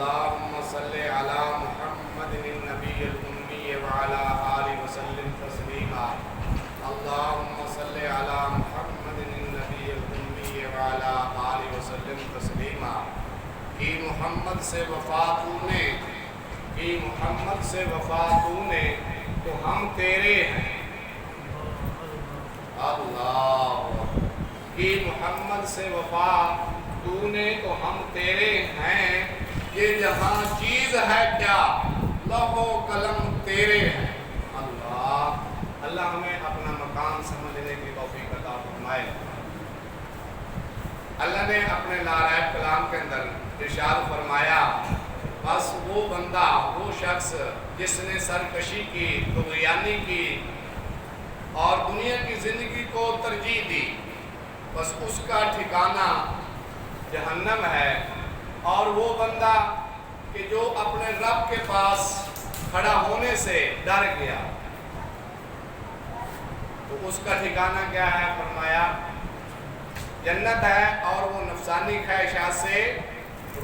اللهم صل على محمد النبي الأمي وعلى آله وسلم تسليما اللهم صل على محمد النبي الأمي وعلى آله وسلم تسليما کہ محمد سے وفا تو نے تو ہم تیرے ہیں اللہ کہ محمد سے وفا تو نے تو ہم تیرے ہیں یہ جہاں چیز ہے کیا لوح و قلم تیرے ہیں اللہ ہمیں اپنا مقام سمجھنے کی توفیق عطا فرمائے۔ اللہ نے اپنے لارائب کلام کے اندر ارشاد فرمایا بس وہ بندہ وہ شخص جس نے سرکشی کی طغیانی کی اور دنیا کی زندگی کو ترجیح دی بس اس کا ٹھکانہ جہنم ہے، اور وہ بندہ کہ جو اپنے رب کے پاس کھڑا ہونے سے ڈر گیا تو اس کا ٹھکانہ کیا ہے؟ فرمایا جنت ہے اور وہ نفسانی خواہشات سے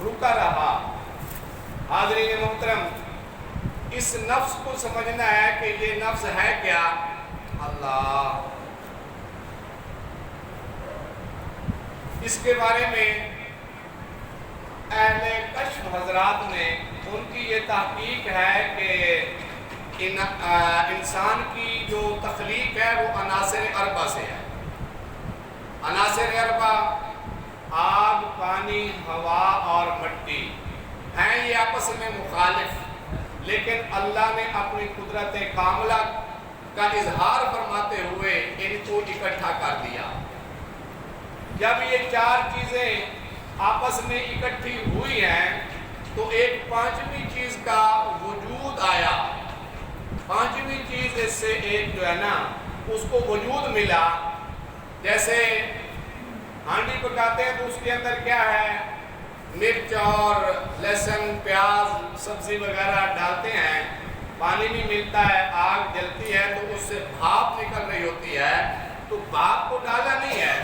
رکا رہا۔ حاضرین محترم، اس نفس کو سمجھنا ہے کہ یہ نفس ہے کیا؟ اللہ۔ اس کے بارے میں اہل کشف حضرات نے ان کی یہ تحقیق ہے کہ انسان کی جو تخلیق ہے وہ عناصر اربع سے ہے۔ عناصر اربع آگ، پانی، ہوا اور مٹی ہیں، یہ آپس میں مخالف، لیکن اللہ نے اپنی قدرت کاملہ کا اظہار فرماتے ہوئے ان کو اکٹھا کر دیا۔ جب یہ چار چیزیں آپس میں اکٹھی ہوئی ہیں تو ایک پانچویں چیز کا وجود آیا۔ پانچویں چیز اس سے ایک جو ہے نا اس کو وجود ملا۔ جیسے ہانڈی پکاتے ہیں تو اس کے اندر کیا ہے؟ مرچ اور لہسن، پیاز، سبزی وغیرہ ڈالتے ہیں، پانی بھی ملتا ہے، آگ جلتی ہے تو اس سے بھاپ نکل رہی ہوتی ہے، تو بھاپ کو ڈالا نہیں ہے،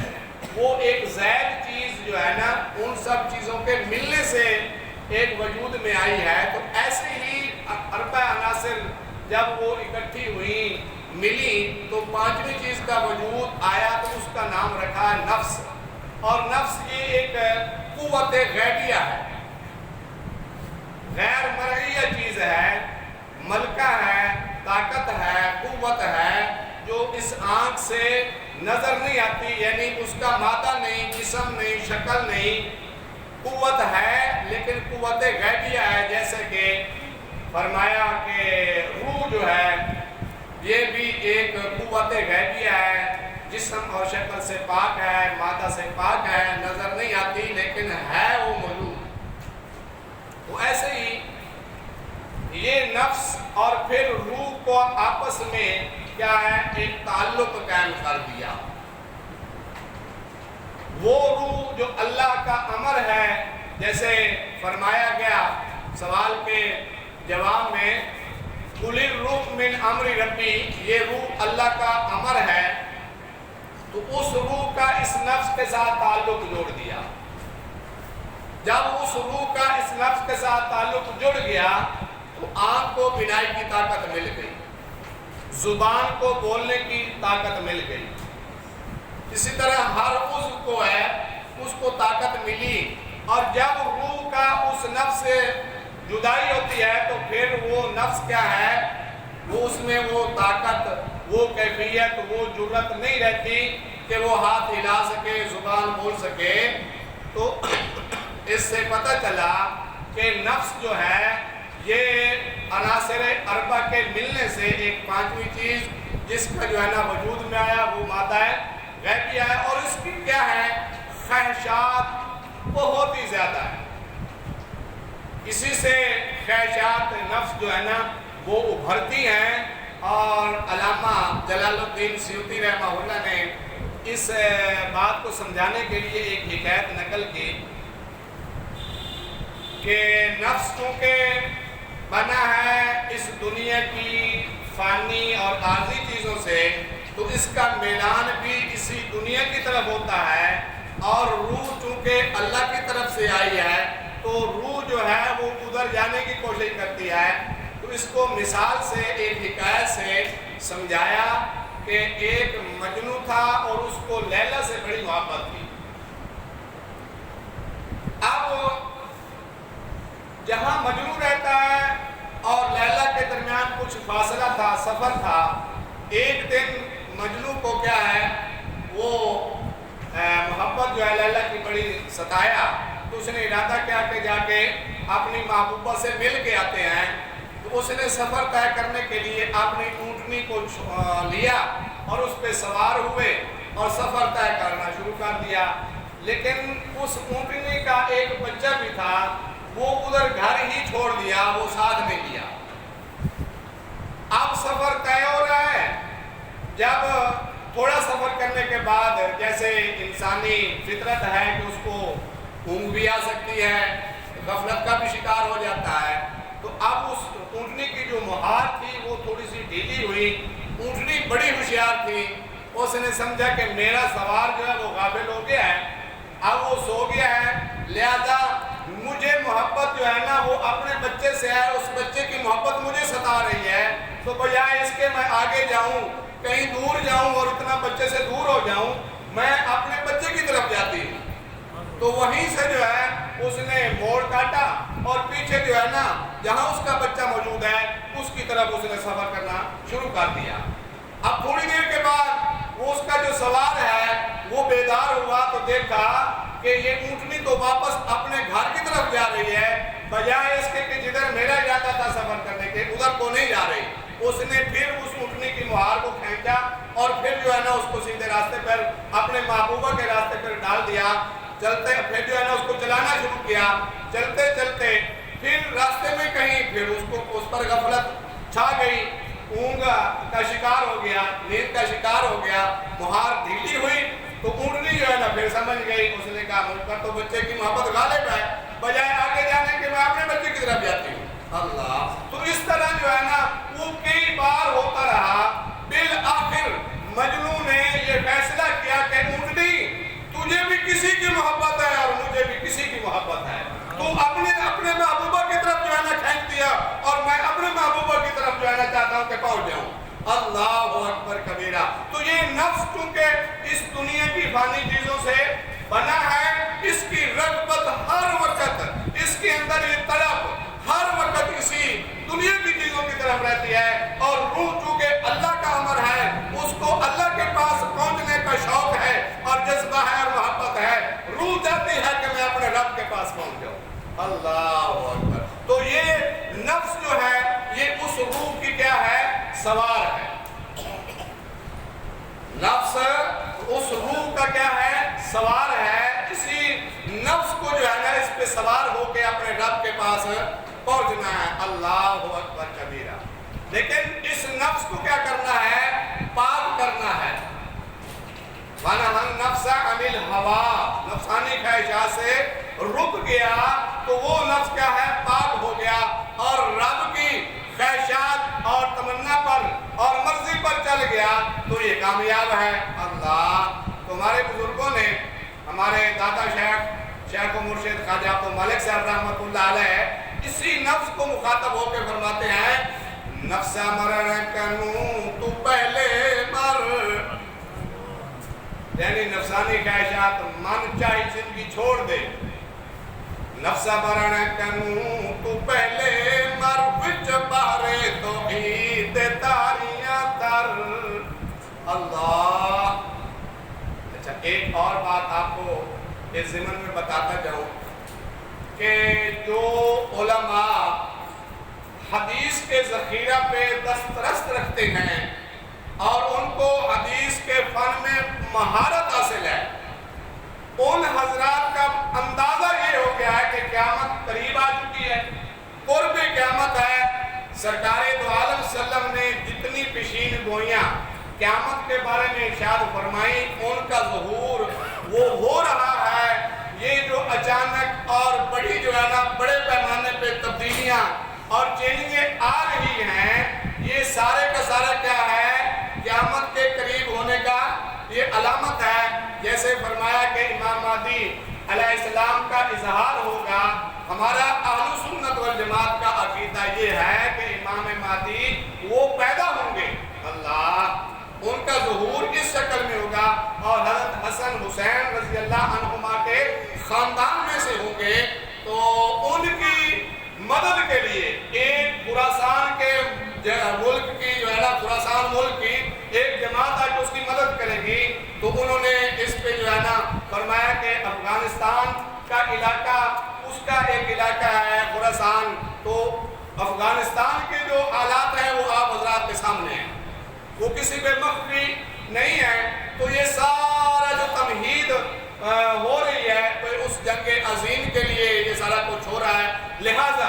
وہ ایک زائد چیز جو ہے نا ان سب چیزوں کے ملنے سے ایک وجود میں آئی ہے۔ تو ایسے ہی اربع عناصر جب وہ اکٹھی ہوئی ملی تو پانچویں چیز کا وجود آیا، تو اس کا نام رکھا ہے نفس۔ اور نفس یہ ایک قوت غیبیہ ہے، غیر مرئیہ چیز ہے، ملکہ ہے، طاقت ہے، قوت ہے، جو اس آنکھ سے نظر نہیں آتی، یعنی اس کا مادہ نہیں، جسم نہیں، شکل نہیں، قوت ہے لیکن قوت غیبیہ ہے۔ جیسے کہ فرمایا کہ روح جو ہے یہ بھی ایک قوت غیبیہ ہے، جسم اور شکل سے پاک ہے، مادہ سے پاک ہے، نظر نہیں آتی لیکن ہے وہ موجود۔ تو ایسے ہی یہ نفس اور پھر روح کو آپس میں کیا ہے؟ ایک تعلق قائم کر دیا۔ وہ روح جو اللہ کا امر ہے، جیسے فرمایا گیا سوال کے جواب میں قُلِ الرُّوحُ مِنْ أَمْرِ رَبِّي، یہ روح اللہ کا امر ہے، تو اس روح کا اس نفس کے ساتھ تعلق جوڑ دیا۔ جب اس روح کا اس نفس کے ساتھ تعلق جڑ گیا تو آنکھ کو بینائی کی طاقت مل گئی، زبان کو بولنے کی طاقت مل گئی، اسی طرح ہر عضو کو ہے اس کو طاقت ملی۔ اور جب روح کا اس نفس سے جدائی ہوتی ہے تو پھر وہ نفس کیا ہے؟ وہ اس میں وہ طاقت، وہ کیفیت، وہ جرت نہیں رہتی کہ وہ ہاتھ ہلا سکے، زبان بول سکے۔ تو اس سے پتہ چلا کہ نفس جو ہے یہ عناصر اربع کے ملنے سے ایک پانچویں چیز جس کا جو ہے نا وجود میں آیا وہ مادہ غیبیہ ہے، اور اس کی کیا ہے؟ خواہشات بہت ہی زیادہ ہے۔ اسی سے خواہشات نفس جو ہے نا وہ ابھرتی ہیں، اور علامہ جلال الدین سیوطی رحمہ اللہ نے اس بات کو سمجھانے کے لیے ایک حکایت نقل کی کہ نفس چونکہ بنا ہے اس دنیا کی فانی اور عارضی چیزوں سے، تو اس کا میلان بھی اسی دنیا کی طرف ہوتا ہے، اور روح چونکہ اللہ کی طرف سے آئی ہے تو روح جو ہے وہ سمجھانے کی کوشش کرتی ہے تو اس کو مثال سے ایک حکایت سے سمجھایا کہ ایک مجنوں تھا اور اس کو لیلا سے بڑی محبت تھی۔ اب جہاں مجنوں رہتا ہے اور لیلا کے درمیان کچھ فاصلہ تھا، سفر تھا، ایک دن مجنوں کو کیا ہے وہ محبت جو ہے لیلا کی بڑی ستایا، تو اس نے ارادہ کیا کہ جا کے اپنی محبوبہ سے مل کے آتے ہیں۔ تو اس نے سفر طے کرنے کے لیے اپنی اونٹنی کو لیا اور اس پہ سوار ہوئے اور سفر طے کرنا شروع کر دیا، لیکن اس اونٹنی کا ایک بچہ بھی تھا، وہ ادھر گھر ہی چھوڑ دیا، وہ ساتھ نہیں لیا۔ اب سفر طے ہو رہا ہے، جب تھوڑا سفر کرنے کے بعد جیسے انسانی فطرت ہے کہ اس کو اونگ بھی آ سکتی ہے، غفلت کا بھی شکار ہو جاتا ہے، تو اب اس اونٹنی کی جو مہار تھی وہ تھوڑی سی ڈھیلی ہوئی۔ اونٹنی بڑی ہوشیار تھی، اس نے سمجھا کہ میرا سوار جو ہے وہ غافل ہو گیا ہے، اب وہ سو گیا ہے، لہذا مجھے محبت جو ہے نا وہ اپنے بچے سے ہے، اس بچے کی محبت مجھے ستا رہی ہے، تو بجائے اس کے میں آگے جاؤں، کہیں دور جاؤں اور اتنا بچے سے دور ہو جاؤں، میں اپنے بچے کی طرف جاتی ہوں۔ تو وہیں سے جو ہے اس نے موڑ کاٹا اور پیچھے جو ہے نا جہاں اس کا بچہ موجود ہے اس کی طرف اس نے سفر کرنا شروع کر دیا۔ اب تھوڑی دیر کے بعد وہ اس کا جو سوار ہے وہ بیدار ہوا تو دیکھا کہ یہ اونٹنی تو واپس اپنے گھر کی طرف جا رہی ہے، بجائے اس کے کہ جدھر میرا ارادہ تھا سفر کرنے کے ادھر کو نہیں جا رہی۔ اس نے پھر اس اونٹنی کی مہار کو کھینچا اور پھر جو ہے نا اس کو سیدھے راستے پر اپنے محبوبہ کے راستے پر ڈال دیا۔ چلتے پھر جو ہے نا اس کو چلانا شروع کیا، چلتے چلتے پھر راستے میں کہیں پھر اس پر غفلت چھا گئی، اونگ کا شکار ہو گیا، نیند کا شکار ہو گیا، مہار ڈھیلی ہوئی تو اونٹنی جو ہے نا پھر سمجھ گئی، اس نے کہا مجھ پر تو بچے کی محبت غالب ہے، بجائے آگے جانے کے میں اپنے بچے کی طرف جاتی ہوں۔ اللہ، تو اس طرح جو ہے نا وہ کئی بار ہوتا رہا، بالآخر مجنوں نے یہ فیصلہ کیا کہ اونٹنی تجھے بھی کسی کی محبت ہے اور مجھے بھی کسی کی محبت ہے، تو اپنے محبوبہ کی طرف جو ہے نا کھینچ دیا اور میں اپنے محبوبہ کی طرف جو ہے نا چاہتا ہوں کہ پہنچ جاؤں۔ اللہ اکبر کبیرہ۔ تو یہ نفس چونکہ اس دنیا کی فانی چیزوں سے بنا ہے، اس کی رغبت ہر وقت، اس کے اندر یہ طلب ہر وقت اسی دنیا کی چیزوں کی طرف رہتی ہے، اور روح چونکہ اللہ کا امر ہے، اس کو اللہ کے پاس پہنچنے کا شوق ہے اور جذبہ ہے اور محبت ہے، روح چاہتی ہے کہ میں اپنے رب کے پاس پہنچ جاؤں۔ اللہ اکبر۔ تو یہ نفس جو ہے یہ اس روح کی کیا ہے؟ سوار ہے۔ نفس اس روح کا کیا ہے؟ سوار ہے۔ اسی نفس کو جو ہے نا اس پہ سوار ہو کے اپنے رب کے پاس پہنچنا ہے۔ اللہ اکبر کبیرہ۔ لیکن اس نفس کو کیا کرنا ہے؟ پاک کرنا ہے۔ وَنَهَا النَّفْسَ عَنِ الْهَوَىٰ، نفسانی خواہشات سے رک گیا تو وہ نفس کیا ہے؟ پاک ہو گیا اور رب کی خواہشات اور تمنا پر اور مرضی پر چل گیا تو یہ کامیاب ہے۔ اللہ، تمہارے بزرگوں نے، ہمارے دادا شیخ و مرشد خواجہ عبد الملک صاحب رحمۃ اللہ علیہ اسی نفس کو مخاطب ہو کے فرماتے ہیں، نفس مرن کنوں تو پہلے مر، یعنی نفسانی خواہشات من چاہی زندگی چھوڑ دے، نفس مرن کنوں تو پہلے مر، وچ بارے توحید تاریاں تر۔ اللہ۔ اچھا، ایک اور بات آپ کو اس ضمن میں بتاتا جاؤں کہ جو علماء حدیث کے ذخیرہ پہ دسترست رکھتے ہیں اور ان کو حدیث کے فن میں مہارت حاصل ہے، ان حضرات کا اندازہ یہ ہو گیا ہے کہ قیامت قریب آ چکی ہے، قرب قیامت ہے۔ سرکار دو عالم صلی اللہ علیہ وسلم نے جتنی پیشین گوئیاں قیامت کے بارے میں ارشاد فرمائی، ان کا ظہور وہ ہو رہا ہے۔ یہ جو اچانک اور بڑی جو ہے نا بڑے پیمانے پہ تبدیلیاں اور چینجیں آ رہی ہیں، یہ سارے کا سارا کیا ہے؟ قیامت کے قریب ہونے کا یہ علامت ہے۔ جیسے فرمایا کہ امام مہدی علیہ السلام کا اظہار ہوگا ہمارا اہل سنت والجماعت کا عقیدہ یہ ہے کہ امام مہدی وہ پیدا ہوں گے، اللہ ان کا ظہور اس شکل میں ہوگا اور حضرت حسن حسین رضی اللہ عنہما کے خاندان میں سے ہوں گے، تو ان کی مدد کے لیے ایک خراسان کے ملک کی جو ہے نا خراسان ملک کی ایک جماعت آج اس کی مدد کرے گی، تو انہوں نے اس پہ جو ہے نا فرمایا کہ افغانستان کا علاقہ اس کا ایک علاقہ ہے خراسان، تو افغانستان کے جو حالات ہیں وہ آپ حضرات کے سامنے ہیں، وہ کسی پہ مخفی نہیں ہے، تو یہ سارا جو تمہید ہو رہی ہے تو اس جنگ عظیم کے لیے یہ سارا کچھ ہو رہا ہے، لہٰذا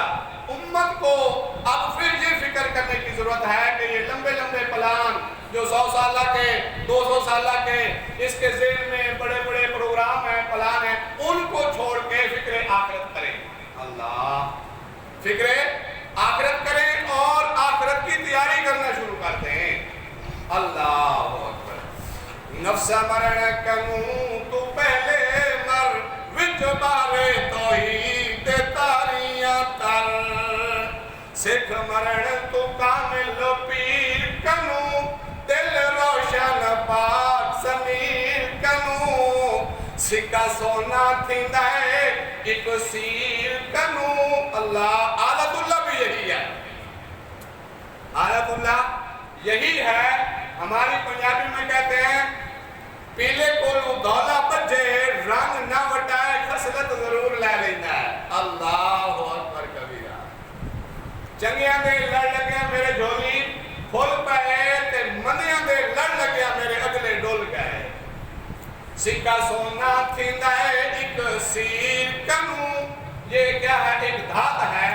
امت کو اب پھر یہ فکر کرنے کی ضرورت ہے کہ یہ لمبے لمبے پلان جو 100 سالہ کے 200 سالہ کے اس کے ذہن میں بڑے بڑے پروگرام ہیں پلان ہیں، ان کو چھوڑ کے فکر آخرت کریں، اللہ فکر آخرت کریں اور آخرت کی تیاری کرنا شروع کرتے ہیں، اللہ اکبر۔ نفس مرن کنوں تو پہلے مر وچ بارے توحید تاریاں تر، سکھ مرن تو کامل پیر کنوں دل روشن پاک سمیر کنوں، سکا سونا تھیندا ہے ایک سیر کنوں، اللہ آلت اللہ بھی یہی ہے، آلت اللہ یہی ہے، ہماری پنجابی میں کہتے ہیں پیلے کو دولا بجے رنگ نہ وٹائے خصلت ضرور لے لینا ہے، اللہ اکبر کبیرہ، چنگیاں دے لڑ لگیا میرے جھولی کھول پائے تے مندیاں دے لڑ لگیا میرے اگلے ڈول گئے، سکا سونا تھیندا ہے ایک سیر کنوں، یہ کیا ہے ایک دھات ہے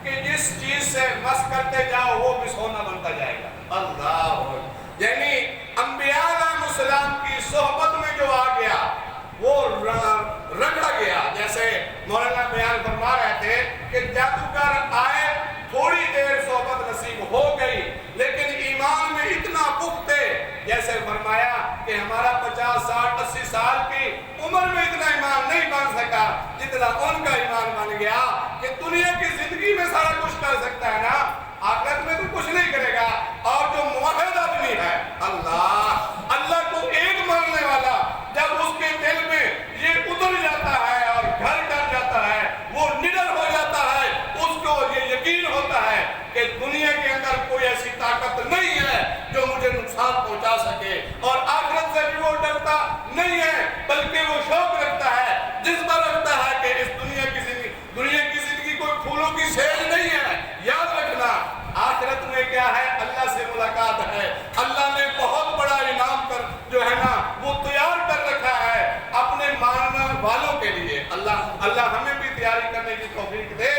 کہ جس چیز سے مس کرتے جاؤ وہ بھی سونا بنتا جائے گا، اللہ اکبر، یعنی انبیاء علیہ السلام کی صحبت میں جو آ گیا وہ رگڑا گیا، جیسے مولانا بیان فرما رہے تھے کہ جادوگر آئے تھوڑی دیر صحبت نصیب ہو گئی لیکن ایمان میں اتنا پختہ، جیسے فرمایا کہ ہمارا 50 60 80 سال کی عمر میں اتنا ایمان نہیں بن سکا جتنا ان کا ایمان بن گیا کہ دنیا کی زندگی میں سارا کچھ کر سکتا ہے نا، آخرت میں تو کچھ نہیں کرے گا، اور جو موحد آدمی ہے اللہ کو ایک ماننے والا جب اس کے دل میں یہ اتر جاتا ہے اور گھر کر جاتا ہے، وہ نڈر ہو جاتا ہے، اس کو یہ یقین ہوتا ہے کہ دنیا کے اندر کوئی ایسی طاقت نہیں ہے جو مجھے نقصان پہنچا سکے، اور آخرت سے بھی وہ ڈرتا نہیں ہے بلکہ وہ شوق رکھتا ہے، جذبہ رکھتا ہے کہ اس دنیا کی زندگی کوئی پھولوں کی سیل نہیں ہے، یاد رکھنا آخرت میں کیا ہے، اللہ سے ملاقات ہے، اللہ نے بہت بڑا انعام کر جو ہے نا وہ تیار کر رکھا ہے اپنے ماننے والوں کے لیے، اللہ ہمیں بھی تیاری کرنے کی توفیق دے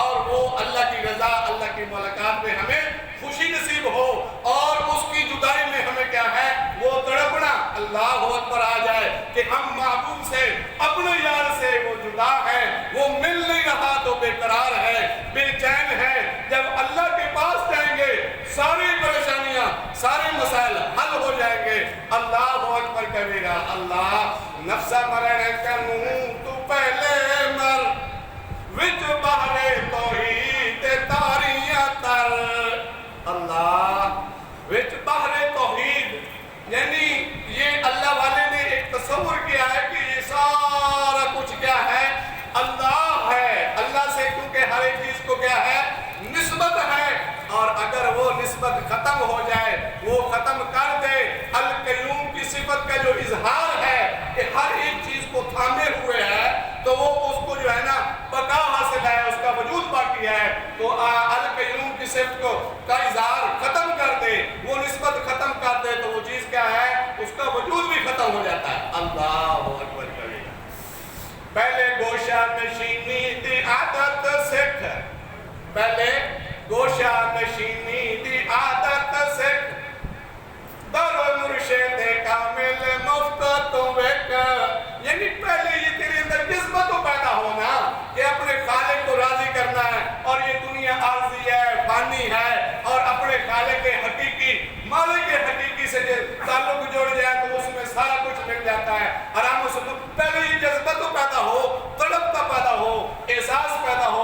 اور وہ اللہ کی رضا اللہ کی ملاقات میں ہمیں خوشی نصیب ہو، اور اس کی جدائی میں ہمیں کیا ہے وہ تڑپنا اللہ اکبر آ جائے کہ ہم محبوب سے اپنے یار سے وہ جدا ہے، وہ مل نہیں رہا تو بے قرار ہے، بے چین ہے، جب اللہ کے پاس جائیں گے ساری پریشانیاں سارے مسائل حل ہو جائیں گے، اللہ اکبر کبیرہ، اللہ نفس مرن کنوں تو پہلے مر وچ بہرے توحید تاریاں تر، اللہ وچ بہرے توحید، یعنی یہ اللہ والے نے ایک تصور کیا ہے کہ یہ سارا کچھ کیا ہے اللہ ہے، اللہ سے کیونکہ ہر ایک چیز کو کیا ہے نسبت ہے، اور اگر وہ نسبت ختم ہو جائے وہ ختم کر دے، القیوم کی صفت کا جو اظہار ہے کہ ہر ایک چیز کو تھامے ہوئے ہے تو وہ اس کو جو ہے نا بقا حاصل ہے، اس کا وجود باقی ہے، تو القیوم کی صفت کا اظہار ختم کر دے، وہ نسبت ختم کر دے تو وہ چیز کیا ہے اس کا وجود بھی ختم ہو جاتا ہے، اللہ اکبر کبیرہ۔ پہلے گوشہ نشینی دی عادت سکھ، پہلے گوشہ نشینی دی عادت سکھ، در مرشد کامل مفت تو ایک، یعنی پہلے یہ تیرے اندر جذبہ تو پیدا ہونا کہ اپنے خالق کو راضی کرنا ہے، اور یہ دنیا عارضی ہے فانی ہے، اور اپنے خالق حقیقی مالک حقیقی سے تعلق جوڑ جائے تو اس میں سارا کچھ مل جاتا ہے، آرام و سکون، پہلے یہ جذبہ تو پیدا ہو، تڑپ تو پیدا ہو، احساس پیدا ہو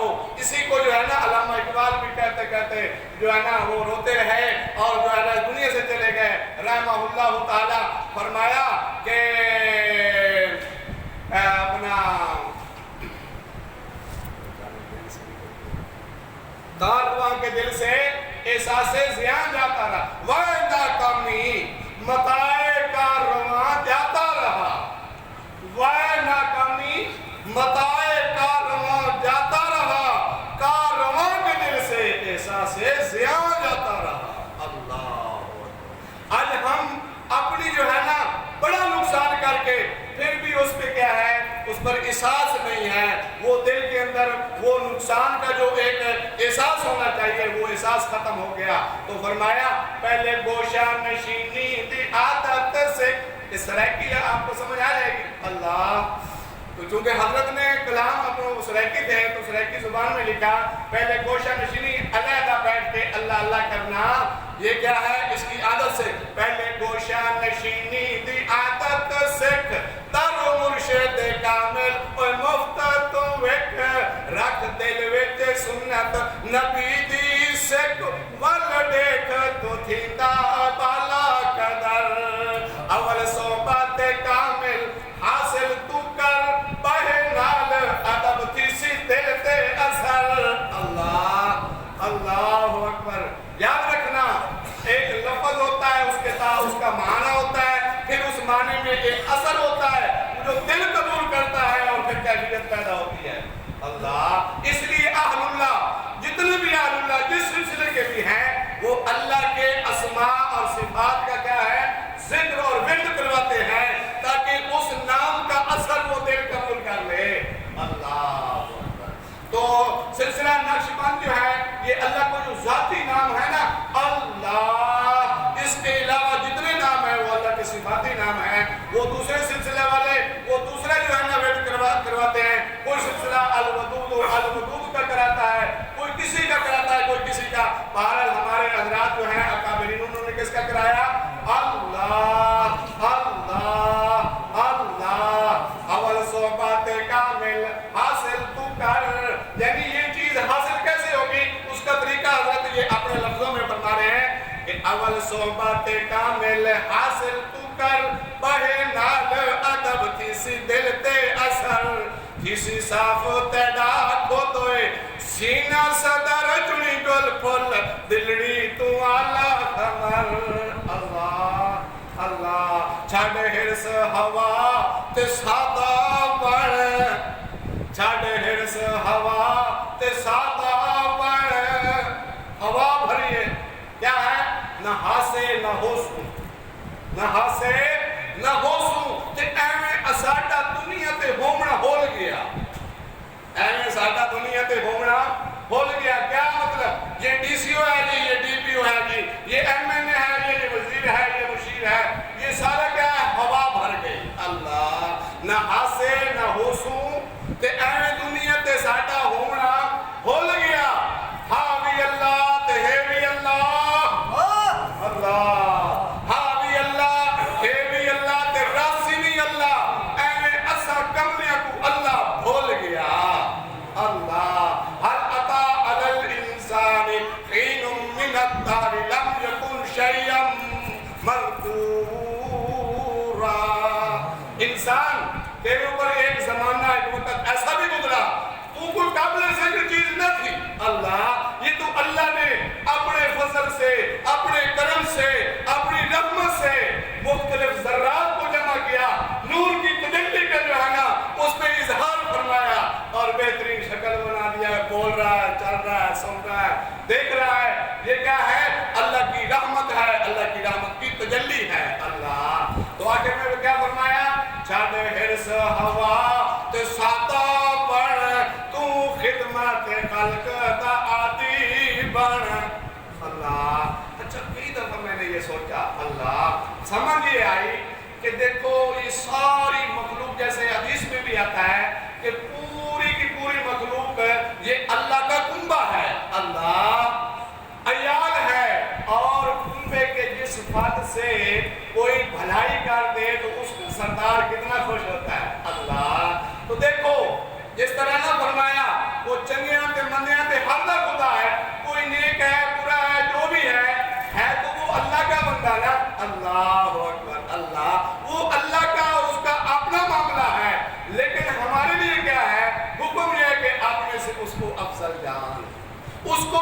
کارواں کے دل سے احساس زیان جاتا رہا، وَإِذَا کمی متاع کارواں جاتا رہا، وَإِذَا کمی متاع کارواں جاتا رہا، کارواں کے دل سے احساس زیان جاتا رہا۔ اللہ، آج ہم اپنی جو ہے نا بڑا نقصان کر کے پھر بھی اس پہ کیا ہے، اس پر احساس نہیں ہے، وہ دل کے اندر وہ نقصان کا جو ایک احساس ہونا چاہیے وہ احساس ختم ہو گیا۔ تو فرمایا پہلے گوشہ نشینی دی عادت سے، اس سرائکی آپ کو سمجھ آ جائے گی۔ اللہ، تو چونکہ حضرت نے کلام اپنے سرائکی تھے تو سرائکی زبان میں لکھا، پہلے گوشہ نشینی علیحدہ بیٹھ کے اللہ اللہ کرنا، یہ کیا ہے اس کی عادت سے، پہلے گوشہ نشینی دی عادت سکھ، تر مرشد کامل اور مفت تو وک، رکھ دل وچ سنت نبی دی سکھ، ول دیکھ تو تھیندا بالا قدر، اول صحبت کامل حاصل تو کر، بہے نال ادب تھی سی دل تے اثر۔ اللہ، اللہ اکبر۔ یاد رکھنا ایک لفظ ہوتا ہے، اس کا معنی ہوتا ہے، پھر اس معنی میں ایک اثر ہوتا ہے جو دل قبول کرتا ہے اور پھر کیفیت پیدا ہوتی ہے۔ اللہ، اس لیے اہل اللہ جتنے بھی اہل اللہ جس سلسلے کے بھی ہیں وہ اللہ کے اسماء اور صفات کا کیا ہے ذکر اور ورد کرواتے ہیں تاکہ اس نام کا اثر وہ دل قبول کر لے۔ اللہ، تو سلسلہ نقشبند جو ہے یہ اللہ کو جو ذاتی نام ہے نا اللہ، اس کے علاوہ جتنے نام ہیں وہ اللہ کے صفاتی نام ہیں۔ وہ دوسرے سلسلے والے وہ دوسرے جو ہے نا ویڈ کرواتے ہیں، کوئی سلسلہ الودود کا کراتا ہے، کوئی کسی کا کراتا ہے، کوئی کسی کا۔ بہرحال ہمارے حضرات جو ہیں اکابرین انہوں نے کس کا کرایا؟ اللہ، اللہ، اللہ، اول صحبت کامل حاصل تو کر، یعنی یہ چیز حاصل کیسے ہوگی اس کا طریقہ حضرت یہ اپنے لفظوں میں بتا رہے ہیں کہ اول صحبت کامل حاصل تو کر، بہے نال ادب تھی سی دل تے اثر، تھی سی صاف تیڑا کھوتوئے سینہ صدر چنی گل پھل، دلڑی تو آلہ خمر۔ اللہ، اللہ، چھڑ ہرس ہوا تے سادہ بڑھ، چھڑ ہرس ہوا تے سادہ بڑھ، ہوا بھریے کیا ہے نہ ہاسے نہ ہوسوں، نہ ہاسے نہ ہوسوں، تے ایویں اساڈا دنیا تے ہومنا ہول گیا، ایویں ساڈا دنیا تے ہومنا ہول گیا۔ کیا مطلب؟ یہ ڈی سی او ہے جی، یہ ڈی پی او ہے جی، یہ ایم این اے ہے، یہ وزیر ہے، یہ مشیر ہے، یہ سارا کیا ہے ہوا بھر گئی۔ اللہ، نہ ہاسے نہ ہوسوں تے ایویں دنیا تے ساڈا ہومنا ہول گیا، ہاں بھی اللہ تے ہے بھی اللہ، اللہ، ہاں بھی اللہ ہے بھی اللہ تے راسی بھی اللہ، ایویں اسا کملیاں کو اللہ بھول گیا۔ اللہ، ہر عطا علی الانسان حین من الدار لم یکن شیئا مذکورا۔ انسان تیرے اوپر ایک زمانہ ایک وقت ایسا بھی گزرا تو کوئی قابل ذکر چیز نہ تھی۔ اللہ، یہ تو اللہ نے اپنے فضل سے، اپنے کرم سے، اپنی رحمت سے مختلف ذرات کو جمع کیا، نور کی تجلی کا جو ہے نا اس پہ اظہار فرمایا اور بہترین شکل بنا دیا ہے، بول رہا ہے، چل رہا ہے، سن رہا ہے، دیکھ رہا ہے۔ یہ کیا ہے؟ اللہ کی رحمت ہے، اللہ کی رحمت کی تجلی ہے۔ اللہ، تو آخر میں کیا فرمایا؟ چھڑ ہرس ہوا تے سادہ بڑھ، تو خدمت خلق دا عادی بن۔ اللہ، اچھا کئی دفعہ میں نے یہ سوچا، اللہ سمجھ یہ آئی کہ دیکھو یہ ساری مخلوق جیسے حدیث میں بھی آتا ہے کہ پوری کی پوری مخلوق یہ اللہ کا کنبہ ہے، اللہ عیال ہے، اور کنبے کے جس فرد سے کوئی بھلائی کر دے تو اس کا سردار کتنا خوش ہوتا ہے۔ اللہ، تو دیکھو جس طرح نہ فرمایا وہ چنگیاں تے مندیاں تے ہر دا خدا ہے، کوئی نیک ہے برا ہے جو بھی ہے تو وہ اللہ کا بندہ نا۔ اللہ اکبر، اللہ، وہ اللہ کا اور اس کا اپنا معاملہ ہے، لیکن ہمارے لیے کیا ہے؟ حکم یہ ہے کہ اپنے سے اس کو افضل جان، اس کو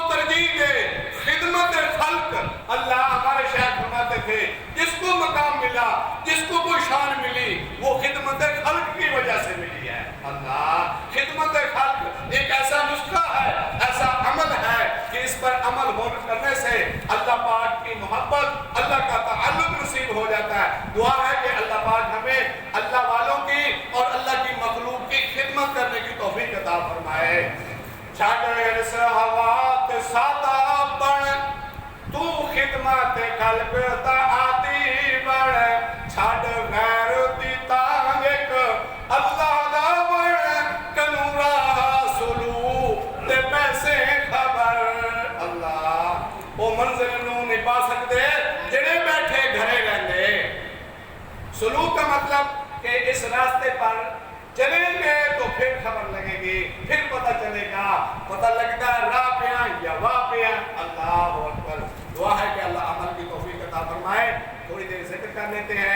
چھڑ ارس حوات سادہ بن تو خدمت قلب دا آتی بن چھڑ غیر دی تانگک اللہ دا بن کنورا سلو تے پیسے خبر اللہ وہ منزل نو نہیں پا سکتے جڑے بیٹھے گھرے رہنے سلوک کا مطلب کہ اس راستے پر چلیں گے تو پھر خبر لگے گی پھر پتہ چلے گا پتہ لگتا ہے راہ پہ ہیں یا واہ پہ ہیں اللہ اکبر دعا ہے کہ اللہ عمل کی توفیق عطا فرمائے تھوڑی دیر ذکر کر لیتے ہیں